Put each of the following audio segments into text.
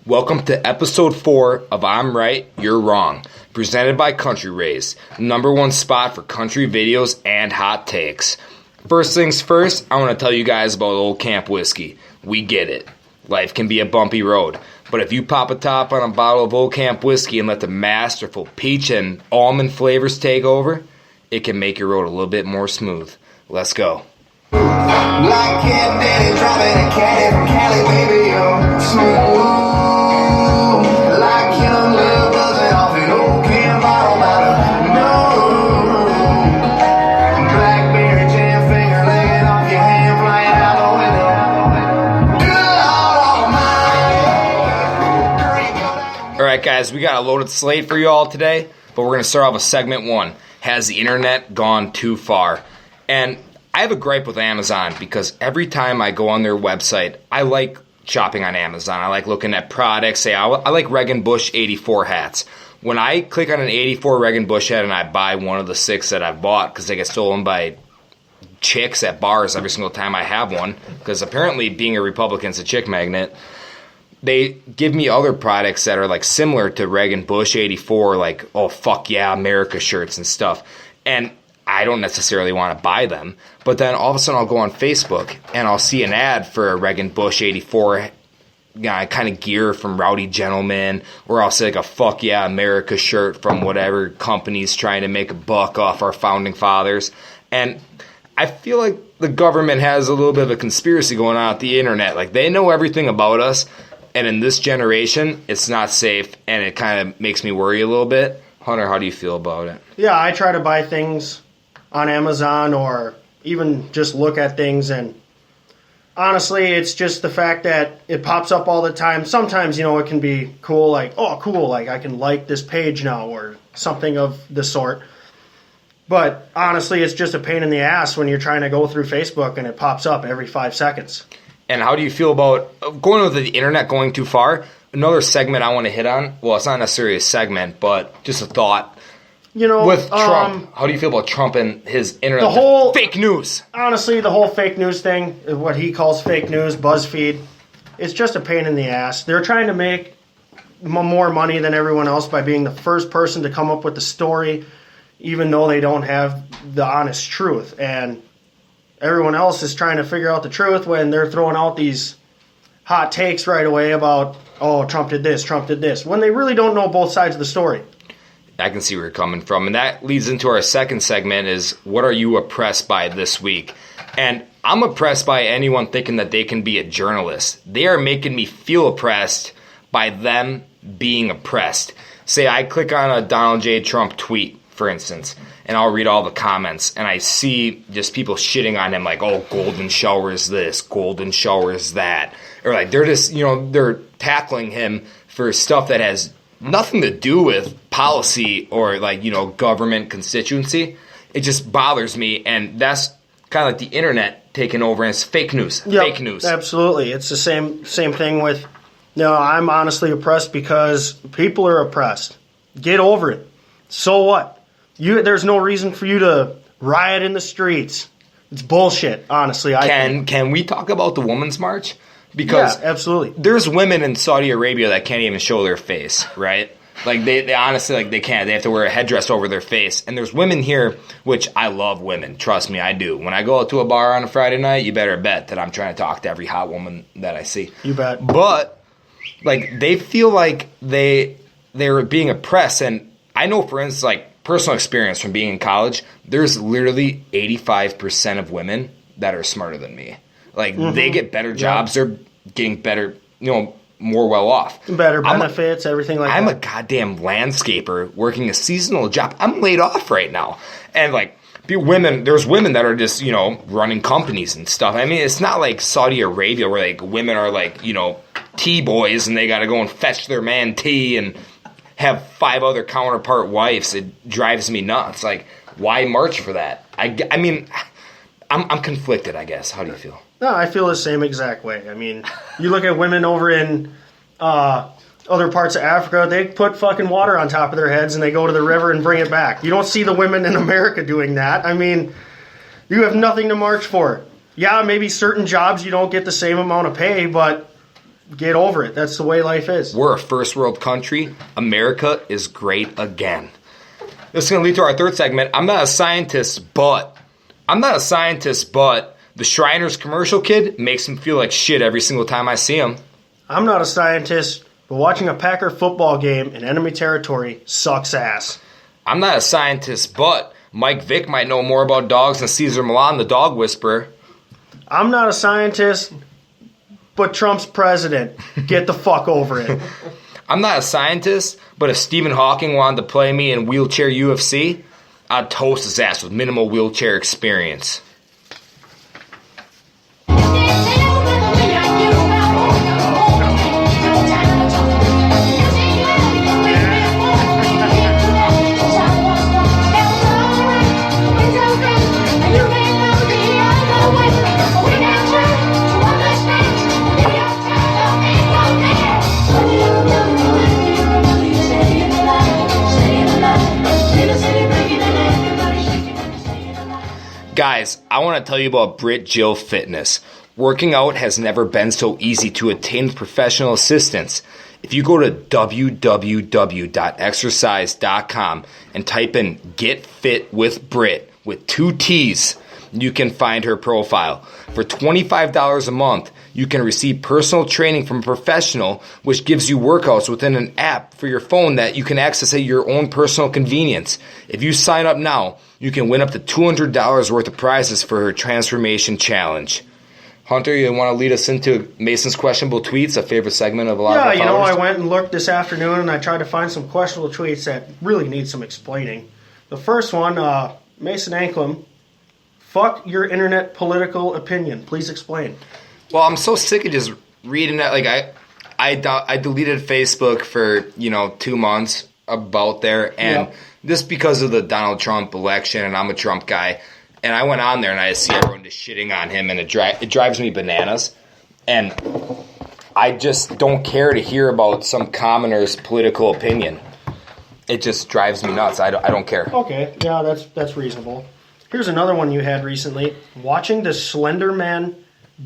Welcome to episode 4 of I'm Right, You're Wrong, presented by Country Raised, #1 spot for country videos and hot takes. First things first, I want to tell you guys about Old Camp Whiskey. We get it. Life can be a bumpy road, but if you pop a top on a bottle of Old Camp Whiskey and let the masterful peach and almond flavors take over, it can make your road a little bit more smooth. Let's go. Like Kid Daddy driving a caddy from Cali, baby, you're smooth. Like young love buzzing off an old can bottle by the moon. Blackberry jam finger licking off your hand, flying out the window. Good Lord Almighty. Alright guys, we got a loaded slate for you all today, but we're going to start off with segment 1. Has the internet gone too far? And I have a gripe with Amazon because every time I go on their website, I like shopping on Amazon. I like looking at products. Say, I like Regan Bush 84 hats. When I click on an 84 Regan Bush hat and I buy one of the 6 that I've bought because they get stolen by chicks at bars every single time I have one, because apparently being a Republican is a chick magnet, they give me other products that are like similar to Regan Bush 84, like, oh, fuck yeah, America shirts and stuff. And I don't necessarily want to buy them, but then all of a sudden I'll go on Facebook and I'll see an ad for a Regan Bush 84 kind of gear from Rowdy Gentleman, or I'll see like a fuck yeah America shirt from whatever company's trying to make a buck off our founding fathers. And I feel like the government has a little bit of a conspiracy going on at the internet. Like, they know everything about us, and in this generation, it's not safe, and it kind of makes me worry a little bit. Hunter, how do you feel about it? Yeah, I try to buy things on Amazon or even just look at things, and honestly, it's just the fact that it pops up all the time. Sometimes, it can be cool, like, oh, cool, like I can like this page now or something of the sort. But honestly, it's just a pain in the ass when you're trying to go through Facebook and it pops up every 5 seconds. And how do you feel about going with the internet going too far? Another segment I want to hit on, well, it's not necessarily a segment, but just a thought. With Trump, how do you feel about Trump and his internet? The whole fake news. Honestly, the whole fake news thing, what he calls fake news, BuzzFeed, it's just a pain in the ass. They're trying to make more money than everyone else by being the first person to come up with the story, even though they don't have the honest truth. And everyone else is trying to figure out the truth when they're throwing out these hot takes right away about, oh, Trump did this, when they really don't know both sides of the story. I can see where you're coming from. And that leads into our second segment is, what are you oppressed by this week? And I'm oppressed by anyone thinking that they can be a journalist. They are making me feel oppressed by them being oppressed. Say I click on a Donald J. Trump tweet, for instance, and I'll read all the comments, and I see just people shitting on him like, oh, golden shower is this, golden shower is that. Or like they're just, they're tackling him for stuff that has nothing to do with policy or like, government constituency. It just bothers me, and that's kind of like the internet taking over, and it's fake news. Yep, fake news. Absolutely. It's the same thing with, I'm honestly oppressed because people are oppressed. Get over it. So what? There's no reason for you to riot in the streets. It's bullshit, honestly. Can we talk about the Women's March? Because yeah, absolutely. There's women in Saudi Arabia that can't even show their face, right? Like, they honestly, like, they can't. They have to wear a headdress over their face. And there's women here, which I love women. Trust me, I do. When I go out to a bar on a Friday night, you better bet that I'm trying to talk to every hot woman that I see. You bet. But, like, they feel like they're being oppressed. And I know, for instance, like, personal experience from being in college, there's literally 85% of women that are smarter than me. Like, they get better jobs. They're getting better, more well off. Better benefits, everything like that. I'm a goddamn landscaper working a seasonal job. I'm laid off right now. And, like, there's women that are just, running companies and stuff. I mean, it's not like Saudi Arabia where, like, women are, like, tea boys and they got to go and fetch their man tea and have 5 other counterpart wives. It drives me nuts. Like, why march for that? I mean, I'm conflicted, I guess. How do you feel? No, I feel the same exact way. I mean, you look at women over in other parts of Africa, they put fucking water on top of their heads and they go to the river and bring it back. You don't see the women in America doing that. I mean, you have nothing to march for. Yeah, maybe certain jobs you don't get the same amount of pay, but get over it. That's the way life is. We're a first world country. America is great again. This is going to lead to our third segment. I'm not a scientist, but the Shriners commercial kid makes him feel like shit every single time I see him. I'm not a scientist, but watching a Packer football game in enemy territory sucks ass. I'm not a scientist, but Mike Vick might know more about dogs than Cesar Millan, the dog whisperer. I'm not a scientist, but Trump's president. Get the fuck over it. I'm not a scientist, but if Stephen Hawking wanted to play me in wheelchair UFC, I'd toast his ass with minimal wheelchair experience. Guys, I want to tell you about Britt Jill Fitness. Working out has never been so easy to attain professional assistance. If you go to www.exercise.com and type in Get Fit with Britt with 2 T's, you can find her profile. For $25 a month, you can receive personal training from a professional, which gives you workouts within an app for your phone that you can access at your own personal convenience. If you sign up now, you can win up to $200 worth of prizes for her Transformation Challenge. Hunter, you want to lead us into Mason's questionable tweets, a favorite segment of a lot of our followers? Yeah, I went and looked this afternoon and I tried to find some questionable tweets that really need some explaining. The first one, Mason Anklem, fuck your internet political opinion. Please explain. Well, I'm so sick of just reading that. Like, I deleted Facebook for, 2 months about there, and just because of the Donald Trump election, and I'm a Trump guy, and I went on there and I see everyone just shitting on him, and it drives me bananas. And I just don't care to hear about some commoner's political opinion. It just drives me nuts. I don't care. Okay, yeah, that's reasonable. Here's another one you had recently. Watching the Slender Man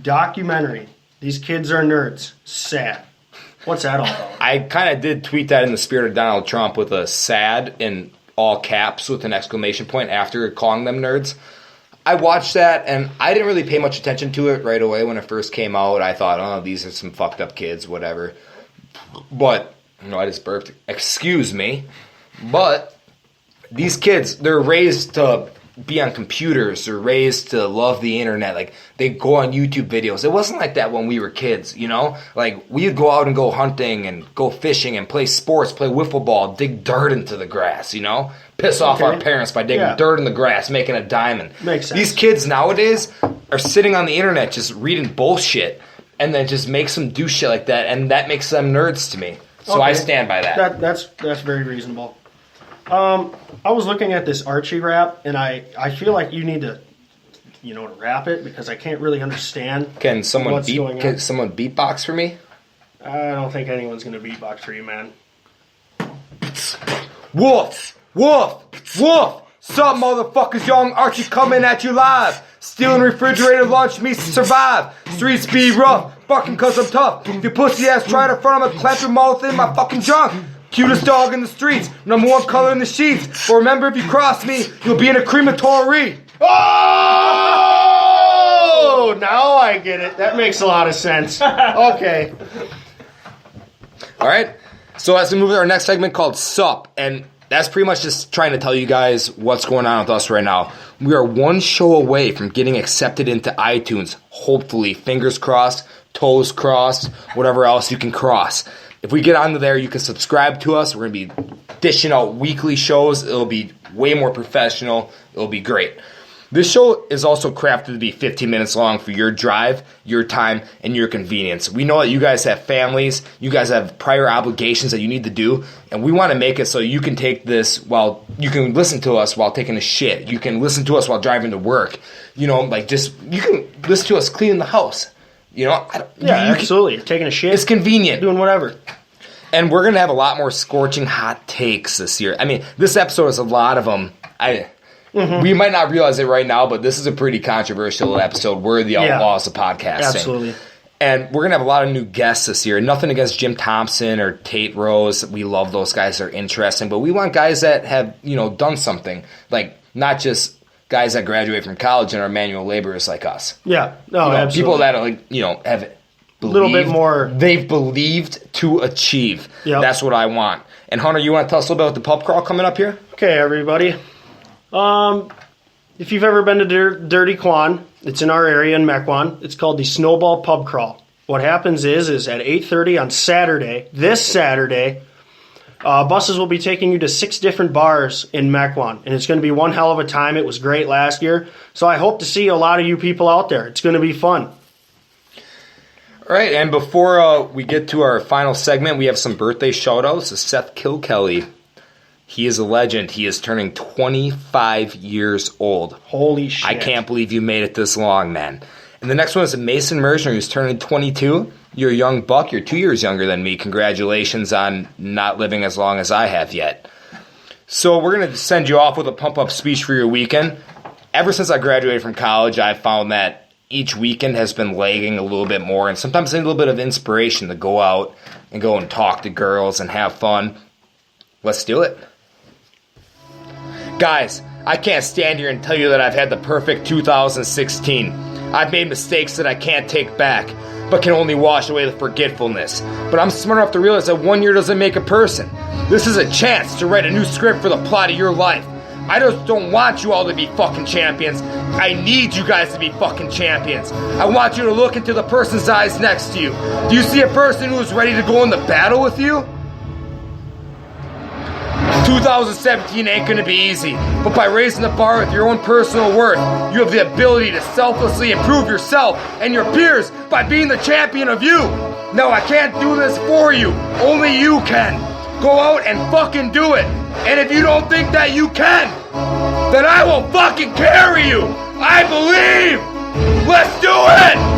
documentary. These kids are nerds. Sad. What's that all about? I kind of did tweet that in the spirit of Donald Trump with a sad in all caps with an exclamation point after calling them nerds. I watched that, and I didn't really pay much attention to it right away when it first came out. I thought, oh, these are some fucked up kids, whatever. But, I just burped. Excuse me. But these kids, they're raised to be on computers. They're raised to love the internet. Like, they go on YouTube videos. It wasn't like that when we were kids, Like, we'd go out and go hunting and go fishing and play sports, play wiffle ball, dig dirt into the grass, Piss off our parents by digging dirt in the grass, making a diamond. Makes sense. These kids nowadays are sitting on the internet just reading bullshit and then just makes them do shit like that, and that makes them nerds to me. So I stand by that. That's very reasonable. I was looking at this Archie rap, and I feel like you need to, to rap it because I can't really understand. Can someone what's going on. Can someone beatbox for me? I don't think anyone's going to beatbox for you, man. Woof! Woof! Woof! Sup, motherfuckers, young Archie coming at you live. Stealing refrigerator lunch means to survive. Streets be rough, fucking cause I'm tough. Your pussy ass try to front, I'ma clap your mouth in my fucking junk. Cutest dog in the streets, number 1 color in the sheets. But remember, if you cross me, you'll be in a crematory. Oh! Now I get it. That makes a lot of sense. Okay. All right. So as we move to our next segment called Sup, and that's pretty much just trying to tell you guys what's going on with us right now. We are 1 show away from getting accepted into iTunes. Hopefully, fingers crossed, toes crossed, whatever else you can cross. If we get onto there, you can subscribe to us. We're going to be dishing out weekly shows. It'll be way more professional. It'll be great. This show is also crafted to be 15 minutes long for your drive, your time, and your convenience. We know that you guys have families. You guys have prior obligations that you need to do. And we want to make it so you can take this while you can listen to us while taking a shit. You can listen to us while driving to work. You can listen to us cleaning the house. Absolutely. Taking a shit. It's convenient. Doing whatever. And we're going to have a lot more scorching hot takes this year. I mean, this episode is a lot of them. We might not realize it right now, but this is a pretty controversial episode. We're the outlaws of podcasting. Absolutely. And we're going to have a lot of new guests this year. Nothing against Jim Thompson or Tate Rose. We love those guys. They're interesting. But we want guys that have, done something. Like, not just guys that graduate from college and are manual laborers like us. Yeah. No, absolutely. People that are have a little bit more. They've believed to achieve. Yep. That's what I want. And Hunter, you want to tell us a little bit about the pub crawl coming up here? Okay, everybody. If you've ever been to Dirty Quan, it's in our area in Mequon. It's called the Snowball Pub Crawl. What happens is at 8:30 on Saturday, this Saturday, buses will be taking you to 6 different bars in Mequon, and it's going to be one hell of a time. It was great last year, so I hope to see a lot of you people out there. It's going to be fun. All right, and before we get to our final segment, we have some birthday shout-outs to Seth Kilkelly. He is a legend. He is turning 25 years old. Holy shit. I can't believe you made it this long, man. And the next one is Mason Merchner, who's turning 22. You're a young buck. You're 2 years younger than me. Congratulations on not living as long as I have yet. So we're going to send you off with a pump-up speech for your weekend. Ever since I graduated from college, I've found that each weekend has been lagging a little bit more, and sometimes a little bit of inspiration to go out and go and talk to girls and have fun. Let's do it. Guys, I can't stand here and tell you that I've had the perfect 2016. I've made mistakes that I can't take back, but can only wash away the forgetfulness. But I'm smart enough to realize that 1 year doesn't make a person. This is a chance to write a new script for the plot of your life. I just don't want you all to be fucking champions. I need you guys to be fucking champions. I want you to look into the person's eyes next to you. Do you see a person who is ready to go into battle with you? 2017 ain't gonna be easy, but by raising the bar with your own personal worth, you have the ability to selflessly improve yourself and your peers by being the champion of you. No, I can't do this for you. Only you can. Go out and fucking do it. And if you don't think that you can, then I will fucking carry you. I believe. Let's do it.